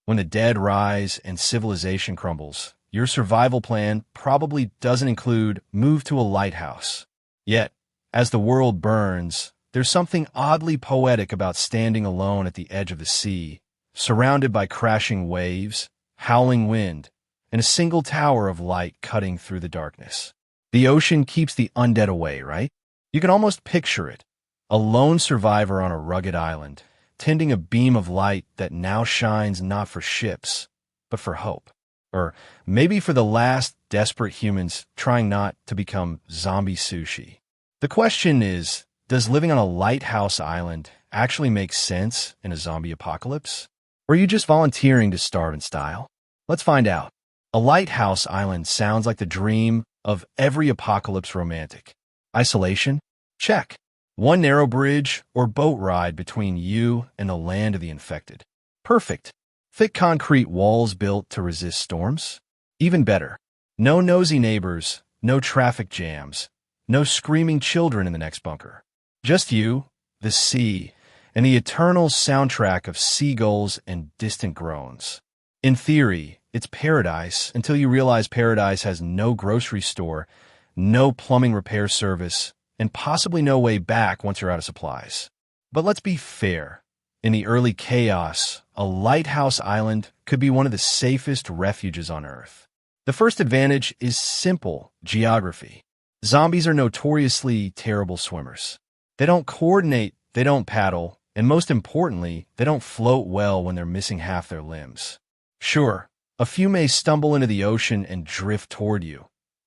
When the dead rise and civilization crumbles, your survival plan probably doesn't include move to a lighthouse. Yet, as the world burns, there's something oddly poetic about standing alone at the edge of the sea, surrounded by crashing waves, howling wind, and a single tower of light cutting through the darkness. The ocean keeps the undead away, right? You can almost picture it. A lone survivor on a rugged island, tending a beam of light that now shines not for ships, but for hope. Or maybe for the last desperate humans trying not to become zombie sushi. The question is, does living on a lighthouse island actually make sense in a zombie apocalypse? Or are you just volunteering to starve in style? Let's find out. A lighthouse island sounds like the dream of every apocalypse romantic. Isolation? Check. One narrow bridge or boat ride between you and the land of the infected. Perfect. Thick concrete walls built to resist storms? Even better. No nosy neighbors, no traffic jams, no screaming children in the next bunker. Just you, the sea, and the eternal soundtrack of seagulls and distant groans. In theory, it's paradise until you realize paradise has no grocery store, no plumbing repair service, and possibly no way back once you're out of supplies. But let's be fair. In the early chaos, a lighthouse island could be one of the safest refuges on Earth. The first advantage is simple geography. Zombies are notoriously terrible swimmers. They don't coordinate, they don't paddle, and most importantly, they don't float well when they're missing half their limbs. Sure, a few may stumble into the ocean and drift toward you,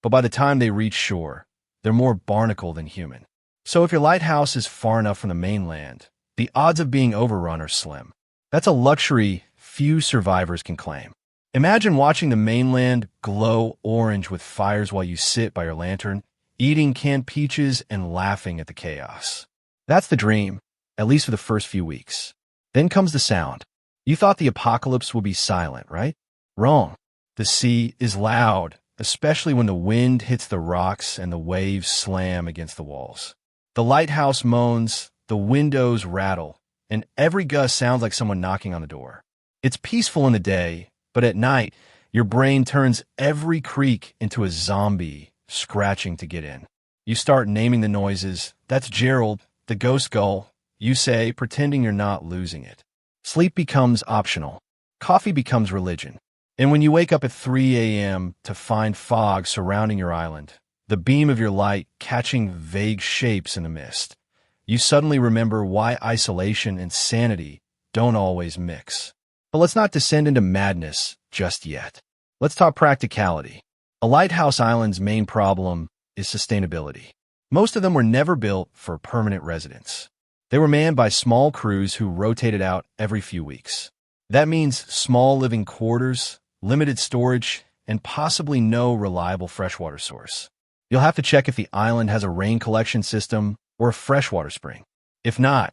but by the time they reach shore, they're more barnacle than human. So if your lighthouse is far enough from the mainland, the odds of being overrun are slim. That's a luxury few survivors can claim. Imagine watching the mainland glow orange with fires while you sit by your lantern, eating canned peaches and laughing at the chaos. That's the dream, at least for the first few weeks. Then comes the sound. You thought the apocalypse would be silent, right? Wrong. The sea is loud, especially when the wind hits the rocks and the waves slam against the walls. The lighthouse moans, the windows rattle, and every gust sounds like someone knocking on the door. It's peaceful in the day, but at night, your brain turns every creak into a zombie scratching to get in. You start naming the noises. That's Gerald, the ghost gull, you say, pretending you're not losing it. Sleep becomes optional. Coffee becomes religion. And when you wake up at 3 a.m. to find fog surrounding your island, the beam of your light catching vague shapes in the mist, you suddenly remember why isolation and sanity don't always mix. But let's not descend into madness just yet. Let's talk practicality. A lighthouse island's main problem is sustainability. Most of them were never built for permanent residence. They were manned by small crews who rotated out every few weeks. That means small living quarters, limited storage, and possibly no reliable freshwater source. You'll have to check if the island has a rain collection system or a freshwater spring. If not,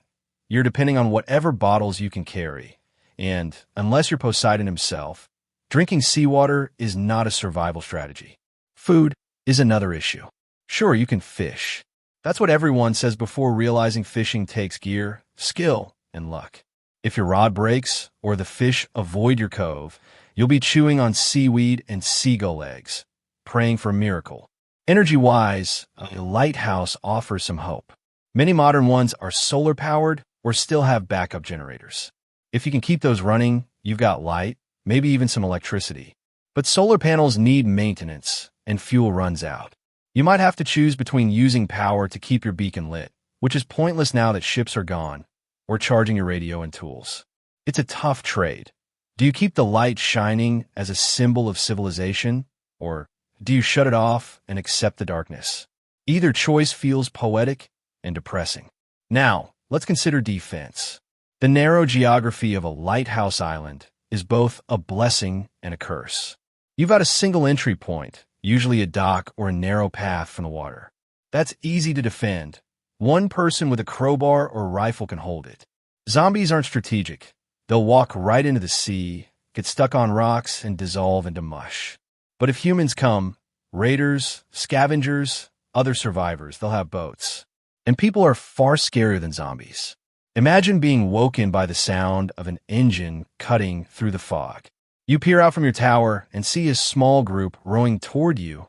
you're depending on whatever bottles you can carry. And unless you're Poseidon himself, drinking seawater is not a survival strategy. Food is another issue. Sure, you can fish. That's what everyone says before realizing fishing takes gear, skill, and luck. If your rod breaks or the fish avoid your cove, you'll be chewing on seaweed and seagull eggs, praying for a miracle. Energy-wise, a lighthouse offers some hope. Many modern ones are solar-powered or still have backup generators. If you can keep those running, you've got light, maybe even some electricity. But solar panels need maintenance, and fuel runs out. You might have to choose between using power to keep your beacon lit, which is pointless now that ships are gone, or charging your radio and tools. It's a tough trade. Do you keep the light shining as a symbol of civilization, or do you shut it off and accept the darkness? Either choice feels poetic and depressing. Now, let's consider defense. The narrow geography of a lighthouse island is both a blessing and a curse. You've got a single entry point, usually a dock or a narrow path from the water. That's easy to defend. One person with a crowbar or rifle can hold it. Zombies aren't strategic. They'll walk right into the sea, get stuck on rocks, and dissolve into mush. But if humans come, raiders, scavengers, other survivors, they'll have boats. And people are far scarier than zombies. Imagine being woken by the sound of an engine cutting through the fog. You peer out from your tower and see a small group rowing toward you,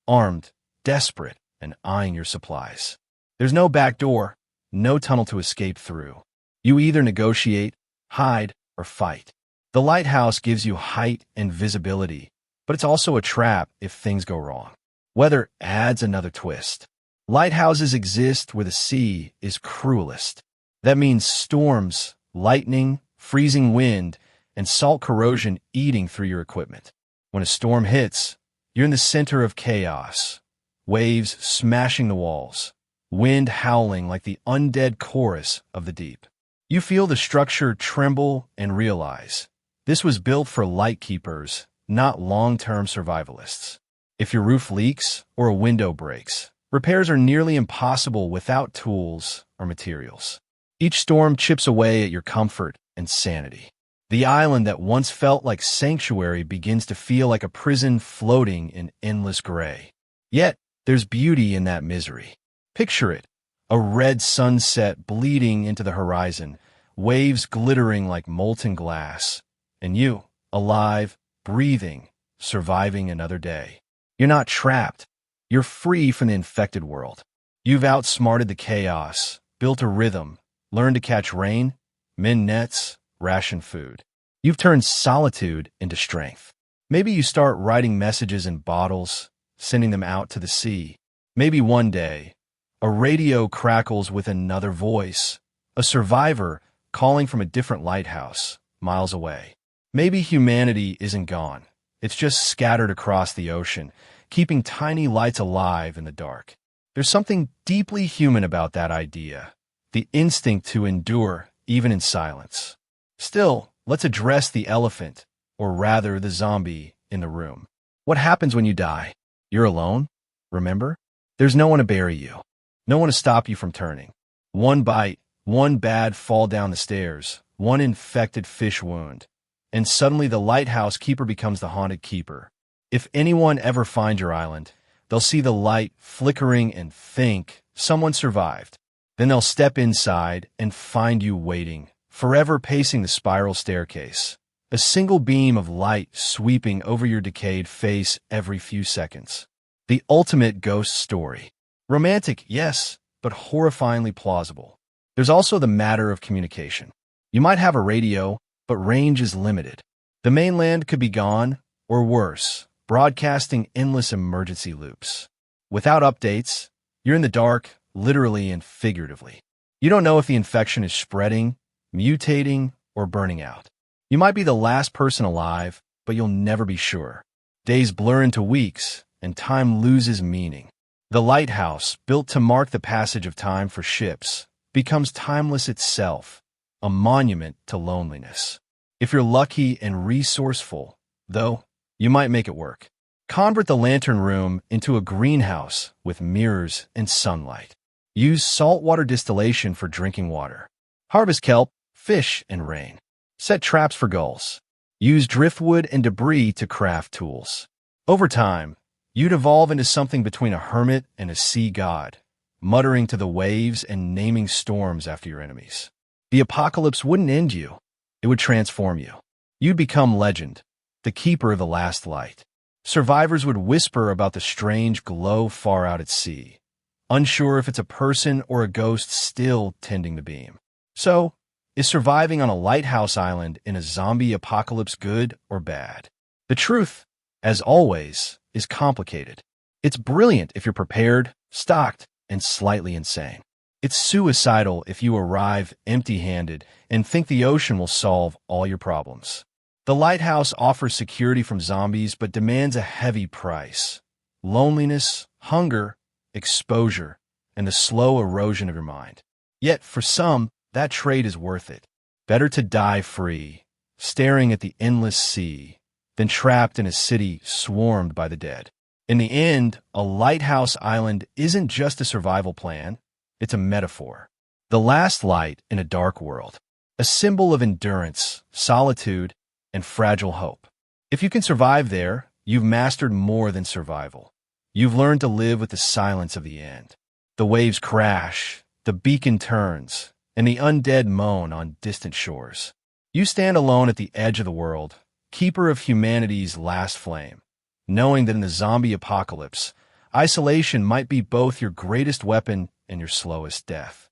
armed, desperate, and eyeing your supplies. There's no back door, no tunnel to escape through. You either negotiate, hide, or fight. The lighthouse gives you height and visibility, but it's also a trap if things go wrong. Weather adds another twist. Lighthouses exist where the sea is cruelest. That means storms, lightning, freezing wind, and salt corrosion eating through your equipment. When a storm hits, you're in the center of chaos. Waves smashing the walls, wind howling like the undead chorus of the deep. You feel the structure tremble and realize this was built for light keepers, not long-term survivalists. If your roof leaks or a window breaks, repairs are nearly impossible without tools or materials. Each storm chips away at your comfort and sanity. The island that once felt like sanctuary begins to feel like a prison floating in endless gray. Yet, there's beauty in that misery. Picture it, a red sunset bleeding into the horizon, waves glittering like molten glass, and you, alive, breathing, surviving another day. You're not trapped. You're free from the infected world. You've outsmarted the chaos, built a rhythm, learned to catch rain, mend nets, ration food. You've turned solitude into strength. Maybe you start writing messages in bottles, sending them out to the sea. Maybe one day, a radio crackles with another voice, a survivor calling from a different lighthouse, miles away. Maybe humanity isn't gone. It's just scattered across the ocean, keeping tiny lights alive in the dark. There's something deeply human about that idea, the instinct to endure even in silence. Still, let's address the elephant, or rather the zombie, in the room. What happens when you die? You're alone, remember? There's no one to bury you, no one to stop you from turning. One bite, one bad fall down the stairs, one infected fish wound, and suddenly the lighthouse keeper becomes the haunted keeper. If anyone ever finds your island, they'll see the light flickering and think someone survived. Then they'll step inside and find you waiting, forever pacing the spiral staircase. A single beam of light sweeping over your decayed face every few seconds. The ultimate ghost story. Romantic, yes, but horrifyingly plausible. There's also the matter of communication. You might have a radio, but range is limited. The mainland could be gone, or worse, broadcasting endless emergency loops. Without updates, you're in the dark, literally and figuratively. You don't know if the infection is spreading, mutating, or burning out. You might be the last person alive, but you'll never be sure. Days blur into weeks, and time loses meaning. The lighthouse, built to mark the passage of time for ships, becomes timeless itself, a monument to loneliness. If you're lucky and resourceful, though, you might make it work. Convert the lantern room into a greenhouse with mirrors and sunlight. Use saltwater distillation for drinking water. Harvest kelp, fish, and rain. Set traps for gulls. Use driftwood and debris to craft tools. Over time, you'd evolve into something between a hermit and a sea god, muttering to the waves and naming storms after your enemies. The apocalypse wouldn't end you. It would transform you. You'd become legend, the keeper of the last light. Survivors would whisper about the strange glow far out at sea, unsure if it's a person or a ghost still tending the beam. So, is surviving on a lighthouse island in a zombie apocalypse good or bad? The truth, as always, is complicated. It's brilliant if you're prepared, stocked, and slightly insane. It's suicidal if you arrive empty-handed and think the ocean will solve all your problems. The lighthouse offers security from zombies but demands a heavy price. Loneliness, hunger, exposure, and the slow erosion of your mind. Yet, for some, that trade is worth it. Better to die free, staring at the endless sea, than trapped in a city swarmed by the dead. In the end, a lighthouse island isn't just a survival plan, it's a metaphor. The last light in a dark world. A symbol of endurance, solitude, and fragile hope. If you can survive there, you've mastered more than survival. You've learned to live with the silence of the end. The waves crash, the beacon turns, and the undead moan on distant shores. You stand alone at the edge of the world, keeper of humanity's last flame, knowing that in the zombie apocalypse, isolation might be both your greatest weapon and your slowest death.